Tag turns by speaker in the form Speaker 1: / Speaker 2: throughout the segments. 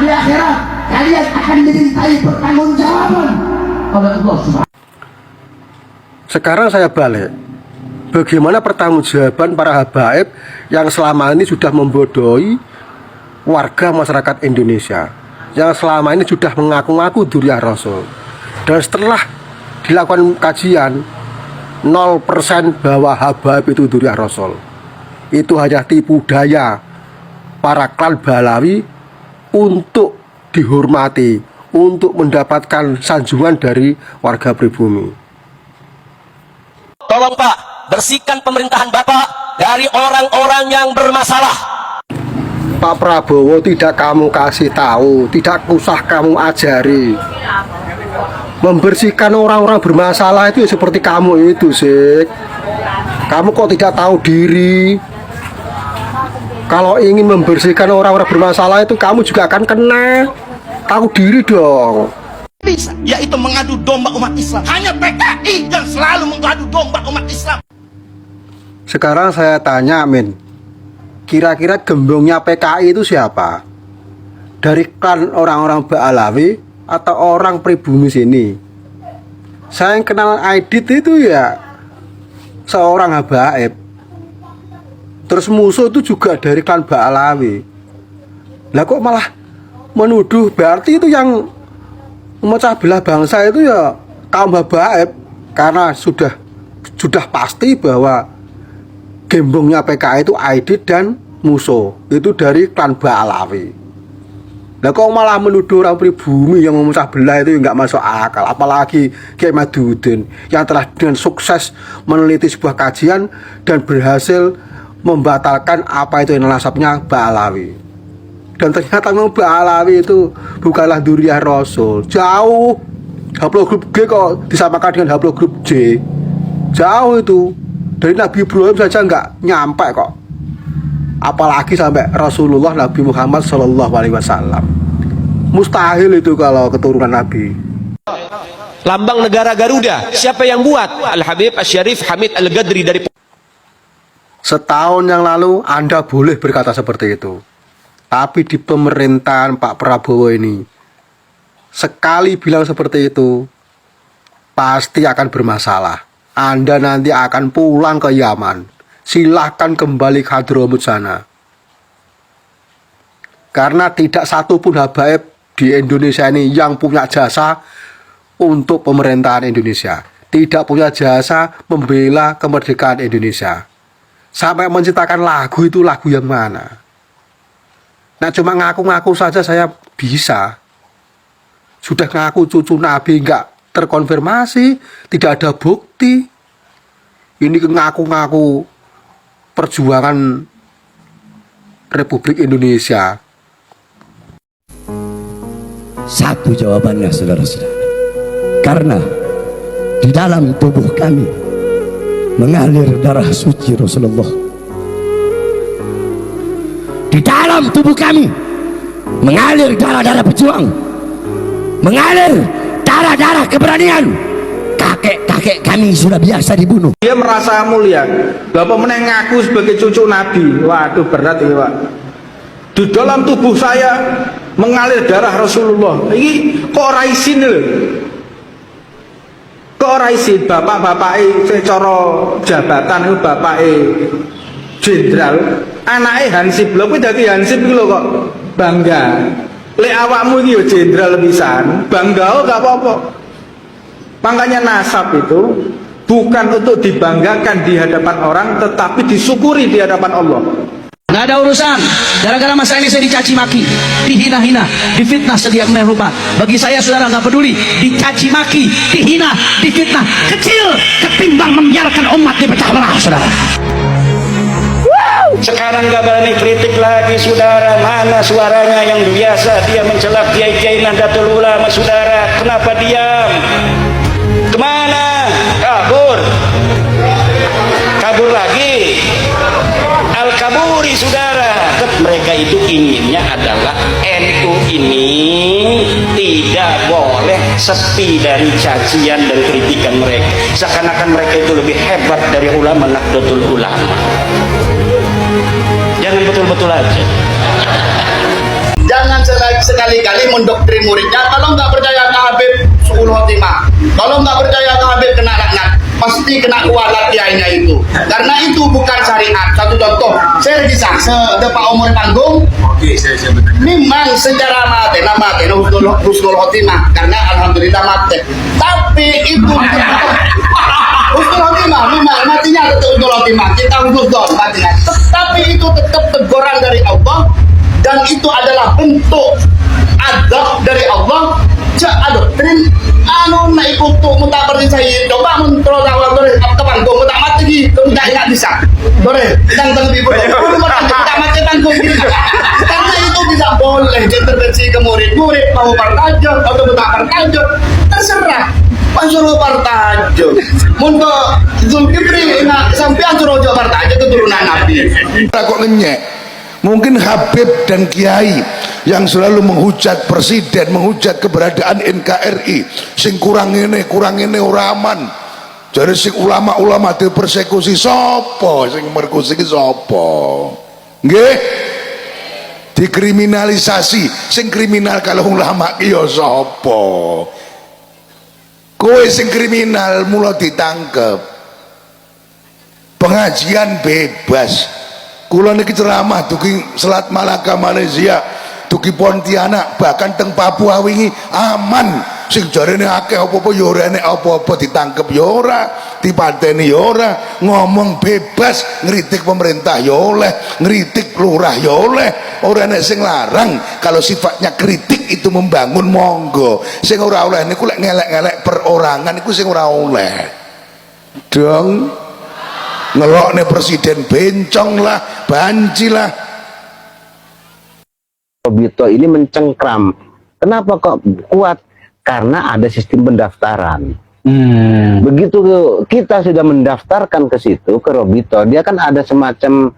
Speaker 1: di akhirat kalian akan dimintai pertanggungjawaban oleh Allah Subhanahu.
Speaker 2: Sekarang saya balik, bagaimana pertanggungjawaban para habaib yang selama ini sudah membodohi warga masyarakat Indonesia, yang selama ini sudah mengaku-ngaku Dzurriyyah Rasul, dan setelah dilakukan kajian 0% bahwa habaib itu Dzurriyyah Rasul. Itu hanya tipu daya para klan Balawi untuk dihormati, untuk mendapatkan sanjungan dari warga pribumi.
Speaker 3: Tolong Pak, bersihkan pemerintahan Bapak dari orang-orang yang bermasalah.
Speaker 2: Pak Prabowo tidak kamu kasih tahu, tidak usah kamu ajari. Membersihkan orang-orang bermasalah itu ya seperti kamu itu sih. Kamu kok tidak tahu diri? Kalau ingin membersihkan orang-orang bermasalah itu kamu juga akan kena. Tahu diri dong.
Speaker 4: Bisa, yaitu mengadu domba umat Islam. Hanya PKI yang selalu mengadu domba umat Islam.
Speaker 2: Sekarang saya tanya, Min, kira-kira gembongnya PKI itu siapa? Dari klan orang-orang Ba'alawi atau orang pribumi sini? Saya yang kenal Aidit itu ya seorang habaib. Terus musuh itu juga dari klan Ba'alawi. Lah kok malah menuduh, berarti itu yang memecah belah bangsa itu ya kaum habaib, karena sudah pasti bahwa gembongnya PKI itu Aidit dan musuh itu dari klan Ba'alawi. Lah kok malah menuduh orang pribumi yang memecah belah itu nggak masuk akal. Apalagi Kiai Madudin yang telah dengan sukses meneliti sebuah kajian dan berhasil membatalkan apa itu yang nasabnya Ba'alawi. Dan ternyata memang Ba'alawi itu bukanlah Dzurriyyah Rasul. Jauh. Haplogrup G kok disamakan dengan haplogrup J. Jauh itu. Dari Nabi Ibrahim saja nggak nyampe kok. Apalagi sampai Rasulullah Nabi Muhammad SAW. Mustahil itu kalau keturunan Nabi.
Speaker 3: Lambang negara Garuda, siapa yang buat? Al-Habib Asy-Syarif Hamid Al-Ghadri dari.
Speaker 2: Setahun yang lalu Anda boleh berkata seperti itu. Tapi di pemerintahan Pak Prabowo ini, sekali bilang seperti itu, pasti akan bermasalah. Anda nanti akan pulang ke Yaman. Silahkan kembali ke Hadramut sana. Karena tidak satu pun habaib di Indonesia ini yang punya jasa untuk pemerintahan Indonesia. Tidak punya jasa membela kemerdekaan Indonesia. Sampai menciptakan lagu, itu lagu yang mana? Nah, cuma ngaku-ngaku saja saya bisa. Sudah ngaku cucu Nabi nggak terkonfirmasi, tidak ada bukti. Ini ngaku-ngaku perjuangan Republik Indonesia.
Speaker 5: Satu jawabannya, saudara-saudara. Karena di dalam tubuh kami mengalir darah suci Rasulullah. Di dalam tubuh kami mengalir darah-darah pejuang, mengalir darah-darah keberanian. Kakek-kakek kami sudah biasa dibunuh.
Speaker 6: Dia merasa mulia, bapak menengaku sebagai cucu Nabi. Waduh, berat ini Pak. Di dalam tubuh saya mengalir darah Rasulullah. Ini kok raisin lho. Kok raisin bapak-bapak secara jabatan itu bapak jenderal, anaknya Hansip lho, kuwi dadi Hansip iki lho kok bangga. Lek awakmu iki yo jenderal pisan, bangga gak apa-apa. Makanya nasab itu bukan untuk dibanggakan di hadapan orang, tetapi disyukuri di hadapan Allah.
Speaker 7: Nggak ada urusan. Gara-gara masalah ini saya dicaci maki, dihina-hina, difitnah sedemikian rupa. Bagi saya, saudara, nggak peduli dicaci maki, dihina, difitnah, kecil ketimbang membiarkan umat dipecah belah, saudara.
Speaker 8: Sekarang nggak berani kritik lagi, saudara. Mana suaranya yang biasa dia mencela kiai-kiai Nahdlatul Ulama, saudara? Kenapa diam? Kemana? Kabur. Kabur lagi. Al-kaburi, saudara. Mereka itu inginnya adalah NU ini tidak boleh sepi dari cacian dan kritikan mereka. Seakan-akan mereka itu lebih hebat dari ulama Nahdlatul Ulama. Jangan betul-betul aja.
Speaker 4: Jangan sekali-kali mendoktrin muridnya, kalau nggak percaya ke Habib suul khotimah, kalau nggak percaya ke Habib kena laknat, pasti kena kualat kiainya itu. Karena itu bukan syariat. Satu contoh, saya kisah sedepak umur panggung. Memang secara mate husnul khotimah, karena alhamdulillah mate. Tapi itu husnul khotimah, memang matinya tetap husnul khotimah. Kita husnul matinya. Tapi itu tetap teguran dari Allah, dan itu adalah bentuk adab dari Allah. Doktrin anu na ikut tuh muta seperti saya coba mentro awal dore ke panggung muta mati di tidak ingat bisa dore tentang ibu muta mati panggung karena itu tidak boleh intervensi ke murid mau partajo atau muta partajo terserah Pansuruh partajo untuk Zulkifli sampai suruh partajo keturunan Nabi
Speaker 9: kok ngenyek. Mungkin Habib dan Kiai yang selalu menghujat presiden, menghujat keberadaan NKRI, sing kurang ini ora aman. Jadi sing ulama-ulama dipersekusi sapa, sing merkusiki sapa? Nggih? Dikriminalisasi, sing kriminal kalau ulama ki ya sapa? Kowe sing kriminal mula ditangkep. Pengajian bebas. Kula niki ceramah dugi Selat Malaka Malaysia, dugi Pontianak, bahkan teng Papua wingi aman. Sing jarene akeh apa-apa ya ora enek apa-apa, ditangkep ya ora, dipateni ya ora, ngomong bebas, ngritik pemerintah ya oleh, ngritik lurah ya oleh, ora enek sing larang. Kalau sifatnya kritik itu membangun monggo. Sing ora oleh niku lek ngelek-ngelek perorangan niku sing ora oleh. Dong ngelokne presiden bencong lah, banci lah.
Speaker 10: Robito ini mencengkram. Kenapa kok kuat? Karena ada sistem pendaftaran. Begitu kita sudah mendaftarkan ke situ, ke Robito, dia kan ada semacam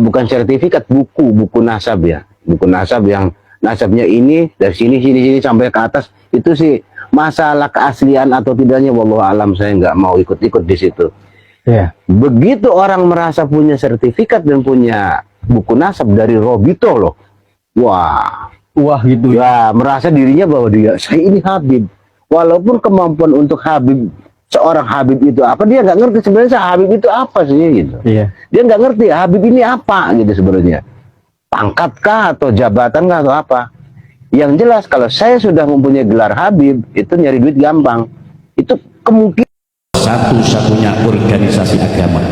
Speaker 10: bukan sertifikat, buku nasab ya, buku nasab yang nasabnya ini dari sini sampai ke atas. Itu sih masalah keaslian atau tidaknya wallahu alam, saya nggak mau ikut-ikut di situ. Ya. Begitu orang merasa punya sertifikat dan punya buku nasab dari Robito loh, wah gitu ya, merasa dirinya bahwa saya ini Habib, walaupun kemampuan untuk Habib, seorang Habib itu apa, dia nggak ngerti sebenarnya Habib itu apa sih gitu. Iya. Dia nggak ngerti Habib ini apa gitu sebenarnya, pangkatkah atau jabatankah atau apa. Yang jelas kalau saya sudah mempunyai gelar Habib, itu nyari duit gampang. Itu kemungkinan
Speaker 5: satu-satunya organisasi agama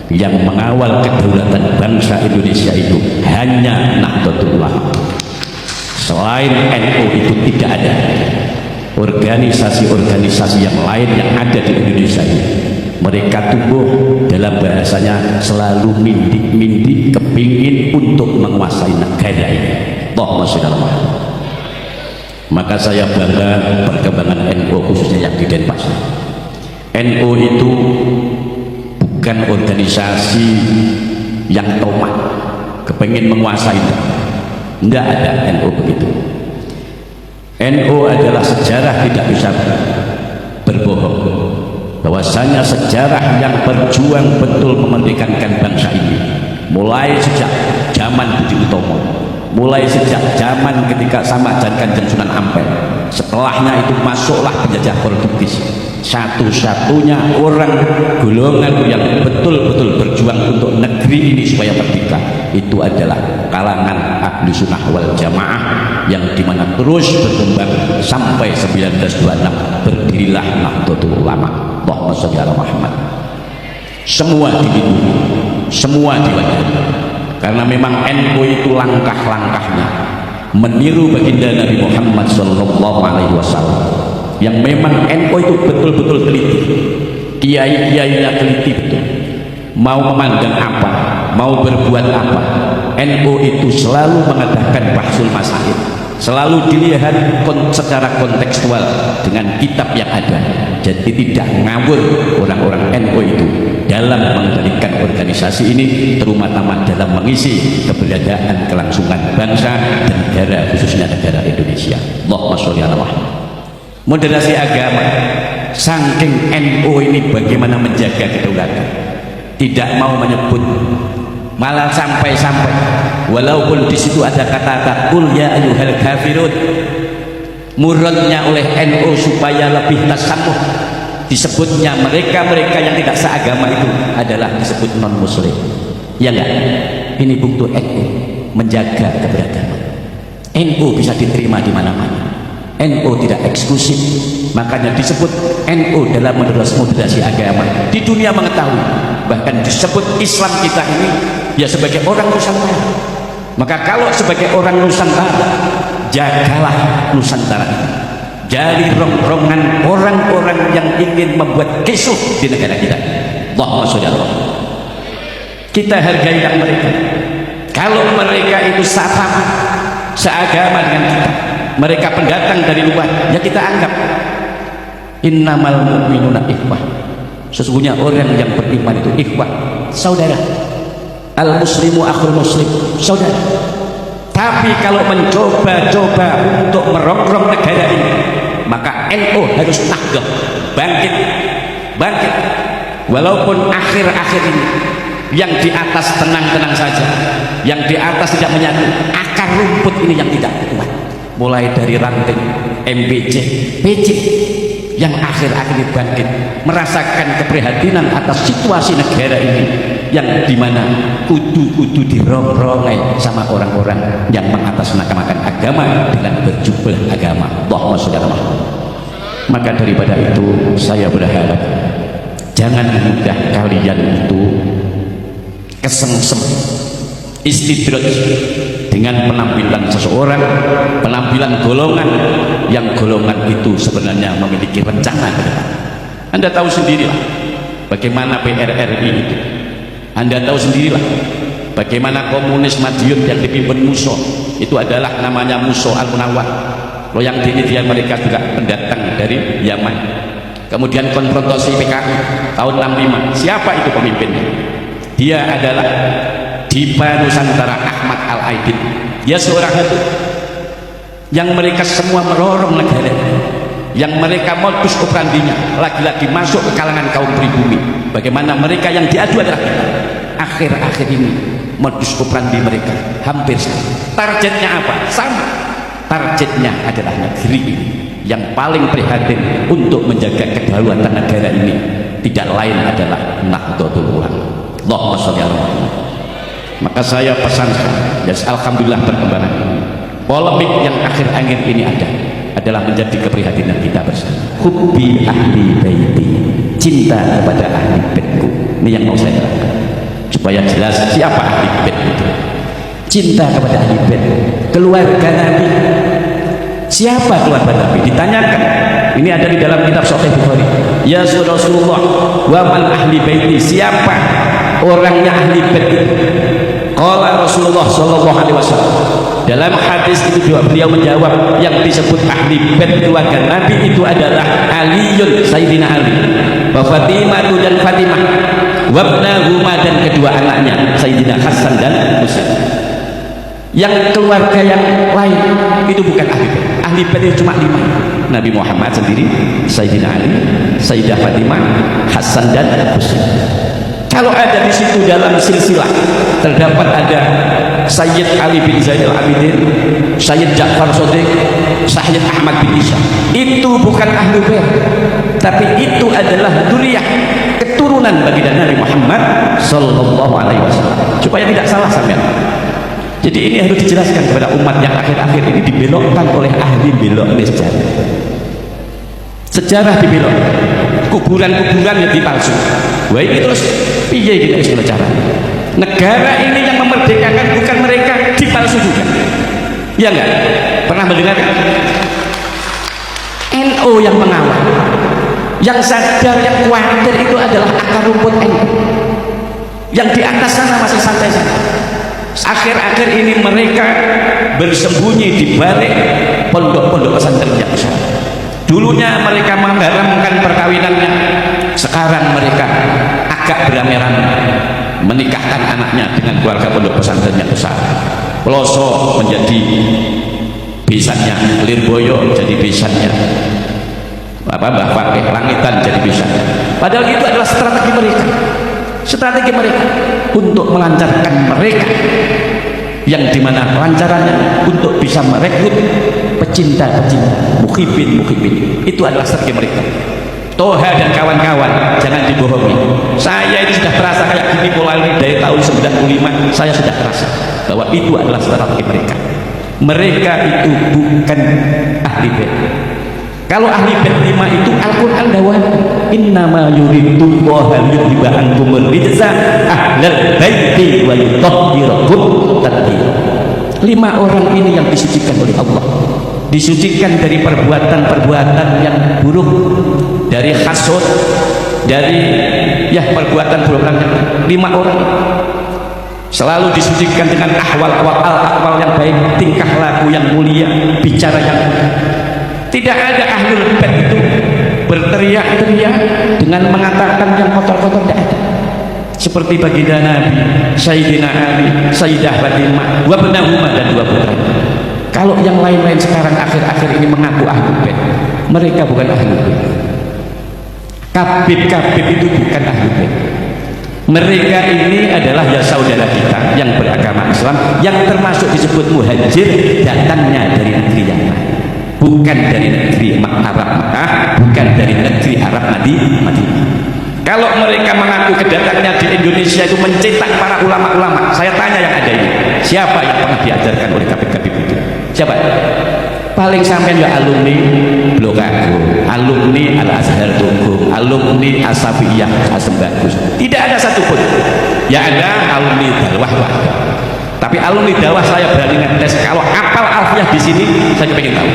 Speaker 5: yang mengawal kedaulatan bangsa Indonesia itu hanya Nahdlatul Ulama. Selain NU itu tidak ada organisasi-organisasi yang lain yang ada di Indonesia ini. Mereka tumbuh dalam bahasanya selalu mindik-mindik kepingin untuk menguasai negara ini. Allahumma sholli ala Muhammad. Maka saya bangga perkembangan NU khususnya yang di Denpasar. NU itu bukan organisasi yang tomat kepengen menguasai, tidak ada NU begitu. NU adalah sejarah tidak bisa berbohong, bahwasanya sejarah yang berjuang betul memerdekakan bangsa ini mulai sejak zaman Budi Utomo, mulai sejak zaman ketika Samajan Kanjeng Sunan Ampel, setelahnya itu masuklah penjajah Portugis. Satu-satunya orang golongan yang betul-betul berjuang untuk negeri ini supaya merdeka itu adalah kalangan ahli sunnah wal jamaah, yang dimana terus berkembang sampai 1926 berdirilah Nahdlatul Ulama. Allahumma sholli ala Muhammad. Semua dilindungi, semua diwajibkan, karena memang NU itu langkah-langkahnya meniru baginda Nabi Muhammad SAW, yang memang NU itu betul-betul teliti, kiai-kiainya teliti betul, mau memandang apa, mau berbuat apa, NU itu selalu mengadakan bahsul masail, selalu dilihat secara kontekstual dengan kitab yang ada. Jadi tidak ngawur orang-orang NU itu dalam mengendalikan organisasi ini, terutama dalam mengisi keberadaan kelangsungan bangsa dan negara, khususnya negara Indonesia. Allahumma sholli ala Muhammad. Moderasi agama, saking NU ini bagaimana menjaga kedaulatan, tidak mau menyebut malah sampai-sampai walaupun di situ ada kata-kata qul ya ayyuhal kafirun, muradnya oleh NU supaya lebih tasamuh disebutnya mereka-mereka yang tidak seagama itu adalah disebut non muslim. Ya enggak? Ini bukti NU menjaga keberagaman. NU bisa diterima di mana-mana. NU tidak eksklusif, makanya disebut NU dalam moderasi agama. Di dunia mengetahui, bahkan disebut Islam kita ini ya sebagai orang Nusantara. Maka kalau sebagai orang Nusantara, jagalah Nusantara ini dari rongrongan orang-orang yang ingin membuat kisruh di negara kita. Allahumma sholli ala Muhammad. Kita hargai yang mereka. Kalau mereka itu sama seagama dengan kita, mereka pendatang dari luar, ya kita anggap innamal mu'minuna ikhwah. Sesungguhnya orang yang beriman itu ikhwah, saudara. Al muslimu akhul muslim, saudara. Tapi kalau mencoba-coba untuk merongrong negara ini, maka NU harus nahdah, bangkit. Walaupun akhir-akhir ini yang di atas tenang-tenang saja, yang di atas tidak menyatu, akar rumput ini yang tidak kuat, mulai dari ranting MBC, PC yang akhir-akhir ini bangkit, merasakan keprihatinan atas situasi negara ini yang dimana kudu dirongrongai sama orang-orang yang mengatasnamakan agama dengan berjubel agama. Allahumma sholli ala Muhammad. Maka daripada itu saya berharap jangan mudah kalian itu kesengsem istidraj dengan penampilan seseorang, penampilan golongan yang golongan itu sebenarnya memiliki rencana ke depan. Anda tahu sendirilah bagaimana PRRI itu. Anda tahu sendirilah bagaimana komunis Madiun yang dipimpin Musso itu adalah namanya Musso Al-Munawwar. Loh yang ini dia mereka juga pendatang dari Yaman. Kemudian konfrontasi PKI tahun 65. Siapa itu pemimpinnya? Dia adalah Dipa Nusantara Ahmad Al-Aidin. Dia seorang itu yang mereka semua merorong negara, yang mereka modus operandinya lagi-lagi masuk ke kalangan kaum pribumi. Bagaimana mereka yang diadu adalah kita. Akhir-akhir ini modus operandi mereka hampir sama. Targetnya apa? Sama. Targetnya adalah negeri ini yang paling prihatin untuk menjaga kedaulatan negara ini tidak lain adalah Nahdlatul Ulama. Allahumma sholli ala Muhammad. Maka saya pesankan, ya alhamdulillah perkembangan ini. Polemik yang akhir-akhir ini adalah menjadi keprihatinan kita bersama. Hubbi ahli baiti, cinta kepada ahli baitku. Ini yang mau saya terangkan supaya jelas siapa ahli bait itu. Cinta kepada ahli bait, keluarga Nabi. Siapa keluarga Nabi? Ditanyakan. Ini ada di dalam kitab Sahih Bukhari. Ya Rasulullah, wa man ahli baiti? Siapa orangnya ahli bait itu? Qala Rasulullah sallallahu alaihi wasallam. Dalam hadis itu juga beliau menjawab, yang disebut ahli bait keluarga Nabi itu adalah Aliun, Sayyidina Ali, wa Fatimah dan Fatimah, wa ibnahuma dan kedua anaknya Sayyidina Hasan dan Husain. Yang keluarga yang lain itu bukan ahli bait. Ahli bait itu cuma 5. Nabi Muhammad sendiri, Sayyidina Ali, Sayyidah Fatimah, Hasan dan Husain. Kalau ada di situ dalam silsilah terdapat ada Sayyid Ali bin Zainal Abidin, Sayyid Ja'far Shadiq, Sayyid Ahmad bin Isa, itu bukan ahli bait, tapi itu adalah dzurriyyah, keturunan baginda Nabi Muhammad sallallahu alaihi wasallam. Supaya tidak salah sampean. Jadi ini harus dijelaskan kepada umat yang akhir-akhir ini dibelokkan oleh ahli belok ini sejarah. Sejarah dibelok, kuburan-kuburan yang dipalsu. Wah ini terus piye gitu istilah cara. Negara ini yang memerdekakan bukan mereka, dipalsu juga. Ya enggak? Pernah mendengarkan? NU yang mengawal, yang sadar, yang khawatir itu adalah akar rumput NU. Yang di atas sana masih santai saja. Akhir-akhir ini mereka bersembunyi di balik pondok-pondok pesantren yang besar. Dulunya mereka mengharamkan perkawinannya, sekarang mereka agak beramai-ramai menikahkan anaknya dengan keluarga pondok pesantren yang besar. Peloso menjadi besannya, Lirboyo jadi besannya, Mbah Fakih Langitan jadi besannya. Padahal itu adalah strategi mereka. strategi mereka untuk melancarkan mereka, yang dimana lancarannya untuk bisa merekrut pecinta-pecinta, muhibin. Itu adalah strategi mereka. Toha dan kawan-kawan, jangan dibohongi. Saya ini sudah terasa kayak gini mulai dari tahun 95. Saya sudah terasa bahwa itu adalah strategi mereka. Mereka itu bukan ahli bait. Kalau ahli bait 5 itu Al-Quran dakwah, innama yuridullahu liyudhiba ankumur rijsa ahlal baiti wa yutahhirakum tathira. 5 orang ini yang disucikan oleh Allah, disucikan dari perbuatan-perbuatan yang buruk, dari hasud, dari perbuatan buruk. 5 orang selalu disucikan dengan akwal yang baik, tingkah laku yang mulia, bicara yang mulia. Tidak ada ahlul bait itu berteriak-teriak dengan mengatakan yang kotor-kotor, tidak ada. Seperti baginda Nabi, Sayyidina Ali, Sayyidah Fatimah, wa benahuma, dan 2 putra. Kalau yang lain-lain sekarang akhir-akhir ini mengaku ahlul bait, mereka bukan ahlul bait. Kabib itu bukan ahlul bait. Mereka ini adalah saudara kita yang beragama Islam, yang termasuk disebut muhajir, datangnya dari negeri yang lain, bukan dari negeri Arab Mekah, bukan dari negeri Arab Madinah. Kalau mereka mengaku kedatangannya di Indonesia itu mencetak para ulama-ulama, saya tanya yang ada ini, siapa yang pernah diajarkan oleh kabib-kabib itu? Siapa? Paling sampai ya alumni Blok Agung, alumni Al-Azhar Tugu, alumni Asabiyah Asembagus. Tidak ada satupun. Ya ada alumni dakwah. Tapi alumni dakwah saya berani ngetes, kalau apal alfiah di sini saya pengen tahu.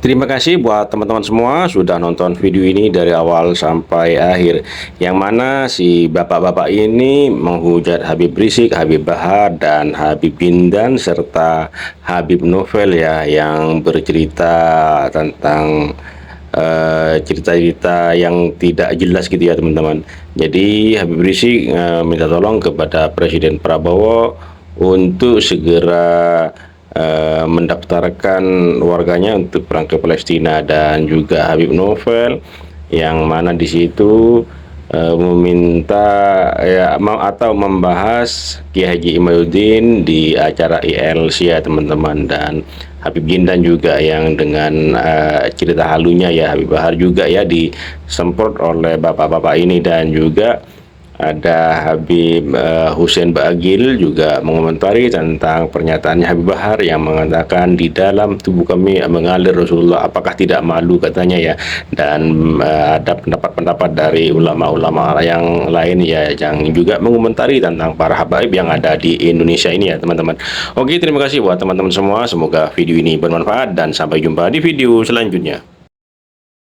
Speaker 3: Terima kasih buat teman-teman semua sudah nonton video ini dari awal sampai akhir, yang mana si bapak-bapak ini menghujat Habib Rizik, Habib Bahar, dan Habib Bindan serta Habib Novel ya, yang bercerita tentang cerita-cerita yang tidak jelas gitu ya teman-teman. Jadi Habib Rizik minta tolong kepada Presiden Prabowo untuk segera mendaftarkan warganya untuk perang ke Palestina, dan juga Habib Novel yang mana di situ meminta atau membahas Kiai Haji Imaduddin di acara ILC ya teman-teman, dan Habib Bindan juga yang dengan cerita halunya ya, Habib Bahar juga ya disemprot oleh bapak-bapak ini, dan juga ada Habib Hussein Bagil juga mengomentari tentang pernyataannya Habib Bahar yang mengatakan di dalam tubuh kami mengalir Rasulullah, apakah tidak malu katanya ya. Dan ada pendapat-pendapat dari ulama-ulama yang lain ya yang juga mengomentari tentang para habaib yang ada di Indonesia ini ya teman-teman. Oke, terima kasih buat teman-teman semua, semoga video ini bermanfaat dan sampai jumpa di video selanjutnya.